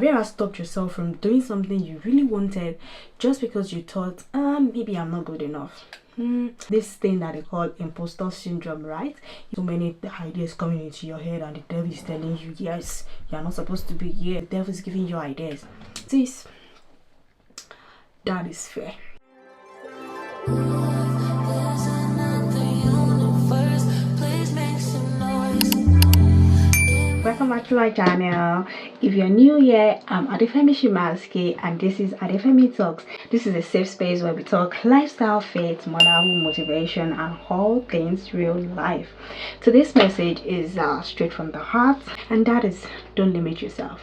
Have you ever stopped yourself from doing something you really wanted just because you thought, maybe I'm not good enough? This thing that they call imposter syndrome, right? So many ideas coming into your head and the devil is telling you, yes, you're not supposed to be here. The devil is giving you ideas. That is fair. Welcome back to my channel. If you're new here, I'm Adefemi Shimaske and this is Adefemi Talks. This is a safe space where we talk lifestyle, faith, motherhood, motivation, and all things real life. Today's message is straight from the heart, and that is, don't limit yourself.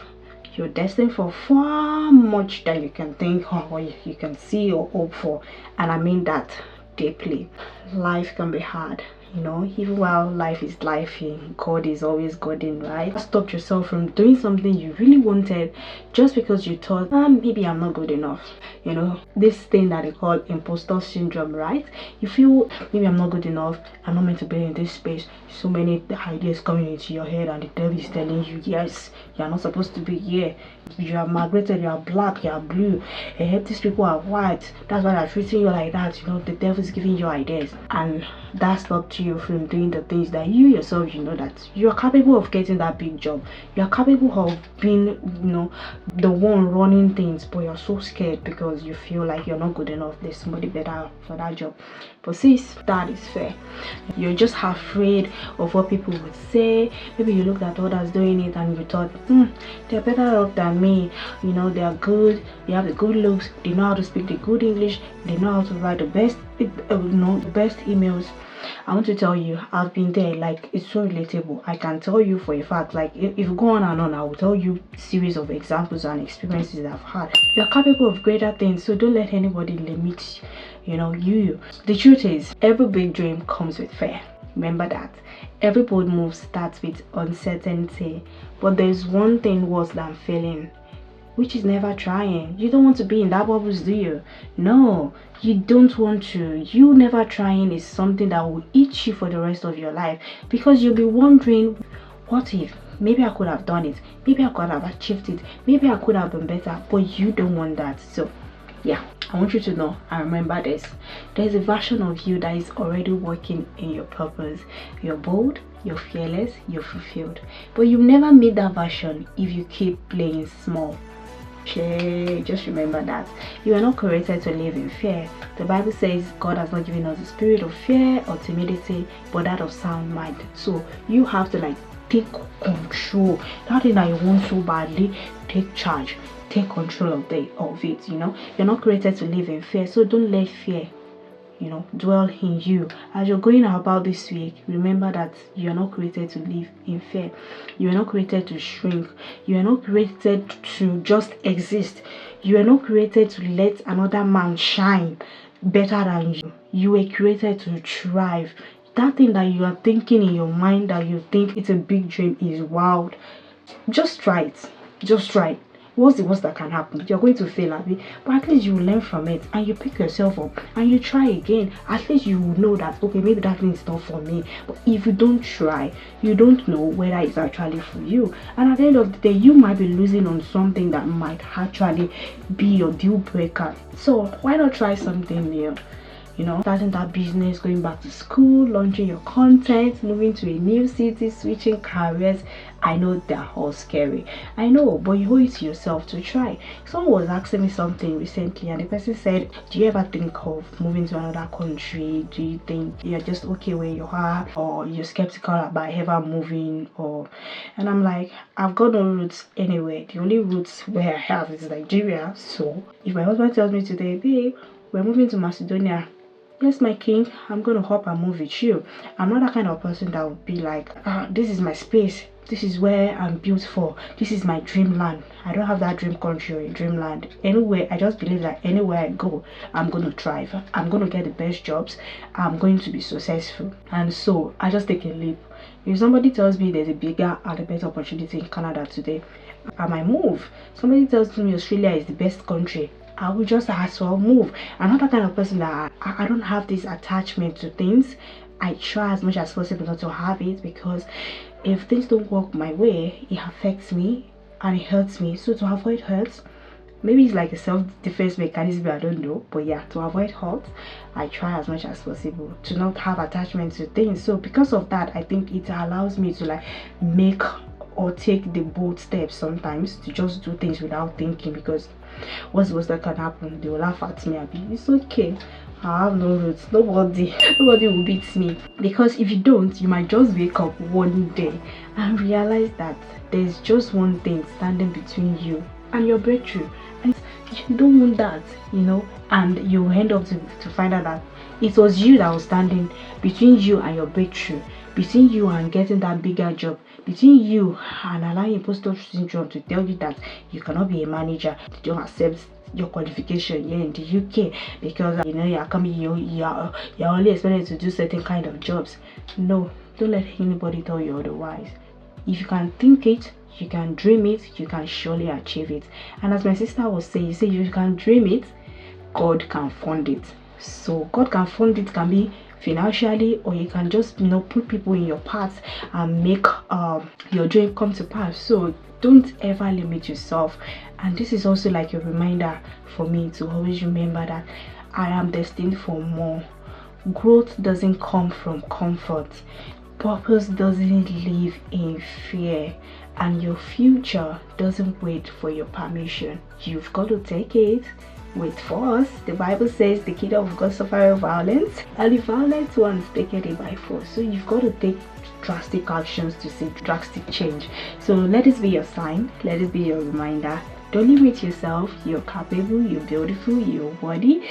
You're destined for far much than you can think or you can see or hope for, and I mean that deeply. Life can be hard. Even while life is lifing, God is always Godin, right? Stop yourself from doing something you really wanted just because you thought, maybe I'm not good enough. This thing that they call imposter syndrome, right? You feel, maybe I'm not good enough, I'm not meant to be in this space. So many ideas coming into your head and the devil is telling you, yes, you're not supposed to be here. You are migrated, you are black, you are blue, these people are white, that's why they're treating you like that. The devil is giving you ideas, and that stopped you from doing the things that you yourself, that you are capable of getting that big job, you are capable of being, the one running things, but you're so scared because you feel like you're not good enough, there's somebody better for that job. But sis, that is fair. You're just afraid of what people would say. Maybe you looked at others doing it and you thought, they're better off than me. They are good, they have the good looks, they know how to speak the good English, they know how to write the best emails. I want to tell you, I've been there. Like, it's so relatable. I can tell you for a fact, like, if you go on and on, I will tell you series of examples and experiences I've had. You're capable of greater things, so don't let anybody limit you. The truth is, every big dream comes with fear. Remember that. Every bold move starts with uncertainty, but there's one thing worse than failing, which is never trying. You don't want to be in that bubbles, do you? No, you don't want to. You never trying is something that will eat you for the rest of your life, because you'll be wondering, what if? Maybe I could have done it. Maybe I could have achieved it. Maybe I could have been better, but you don't want that. So yeah, I want you to know and remember this. There's a version of you that is already working in your purpose. You're bold, you're fearless, you're fulfilled, but you never meet that version if you keep playing small. Just remember that you are not created to live in fear. The Bible says God has not given us the spirit of fear or timidity, but that of sound mind. So you have to take control. That thing that you want so badly, take charge, take control of it. You're not created to live in fear, so don't let fear dwell in you. As you're going about this week, remember that you're not created to live in fear. You are not created to shrink. You are not created to just exist. You are not created to let another man shine better than you. You were created to thrive. That thing that you are thinking in your mind that you think it's a big dream is wild. Just try it. Just try it. What's the worst that can happen? You're going to fail at it, but at least you will learn from it and you pick yourself up and you try again. At least you will know that, okay, maybe that thing is not for me. But if you don't try, you don't know whether it's actually for you. And at the end of the day, you might be losing on something that might actually be your deal breaker. So why not try something new? Starting that business, going back to school, launching your content, moving to a new city, switching careers. I know they're all scary. I know, but you owe it to yourself to try. Someone was asking me something recently, and the person said, do you ever think of moving to another country? Do you think you're just okay where you are, or you're skeptical about ever moving? And I'm like, I've got no roots anywhere. The only roots where I have is Nigeria. So if my husband tells me today, babe, we're moving to Macedonia, yes, my king, I'm gonna hop and move with you. I'm not that kind of person that would be like, this is my space, this is where I'm built for, this is my dreamland. I don't have that dream country or a dreamland. Anyway, I just believe that anywhere I go, I'm gonna thrive, I'm gonna get the best jobs, I'm going to be successful. And so I just take a leap. If somebody tells me there's a bigger and a better opportunity in Canada today, I might move. Somebody tells me Australia is the best country, I will just as well move. I'm not that kind of person that I don't have this attachment to things. I try as much as possible not to have it, because if things don't work my way, it affects me. and it hurts me. So to avoid hurt, maybe it's like a self-defense mechanism, I don't know, but yeah, to avoid hurt, I try as much as possible to not have attachment to things. So because of that, I think it allows me to like make or take the bold steps sometimes to just do things without thinking, because what's worst that can happen? They will laugh at me. It's okay, I have no roots. Nobody will beat me. Because if you don't, you might just wake up one day and realize that there's just one thing standing between you and your breakthrough, and you don't want that, and you end up to find out that it was you that was standing between you and your breakthrough, between you and getting that bigger job, between you and allowing imposter syndrome to tell you that you cannot be a manager, they don't accept your qualification here in the UK because you're coming, you're only expected to do certain kind of jobs. No, don't let anybody tell you otherwise. If you can think it, you can dream it, you can surely achieve it. And as my sister was saying, you can dream it, God can fund it. So God can fund it, can be financially, or you can just put people in your path and make your dream come to pass. So don't ever limit yourself. And this is also like a reminder for me to always remember that I am destined for more. Growth doesn't come from comfort. Purpose doesn't live in fear, and your future doesn't wait for your permission. You've got to take it with force. The Bible says the kingdom of God suffers violence, and the violent ones take it by force. So you've got to take drastic actions to see drastic change. So let this be your sign, let this be your reminder. Don't limit yourself. You're capable, you're beautiful, you're worthy,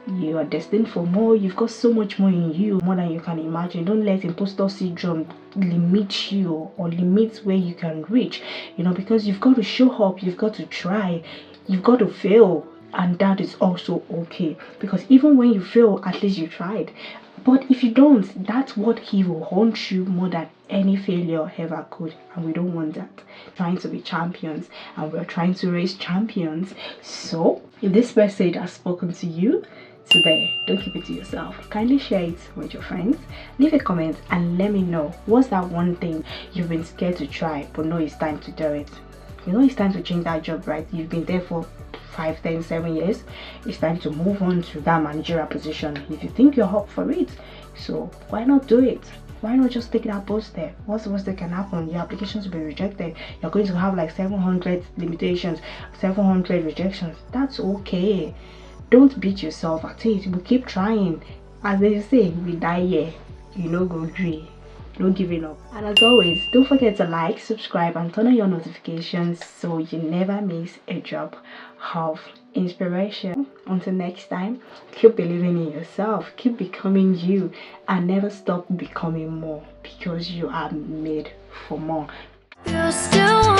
you are destined for more. You've got so much more in you, more than you can imagine. Don't let imposter syndrome limit you or limit where you can reach, because you've got to show up, you've got to try, you've got to fail, and that is also okay, because even when you fail, at least you tried. But if you don't, that's what he will haunt you more than any failure ever could, and we don't want that. Trying to be champions, and we're trying to raise champions. So if this message has spoken to you today, don't keep it to yourself. Kindly share it with your friends, leave a comment, and let me know what's that one thing you've been scared to try but know it's time to do it. It's time to change that job, right? You've been there for 5, 10, 7 years. It's time to move on to that managerial position if you think you're up for it. So why not do it? Why not just take that post there? What's the worst that can happen? Your applications will be rejected. You're going to have like 700 limitations, 700 rejections. That's okay. Don't beat yourself at it. We keep trying. As they say, we die here. Go dream. No giving up. And as always, don't forget to like, subscribe, and turn on your notifications so you never miss a drop of inspiration. Until next time, keep believing in yourself, keep becoming you, and never stop becoming more, because you are made for more. You still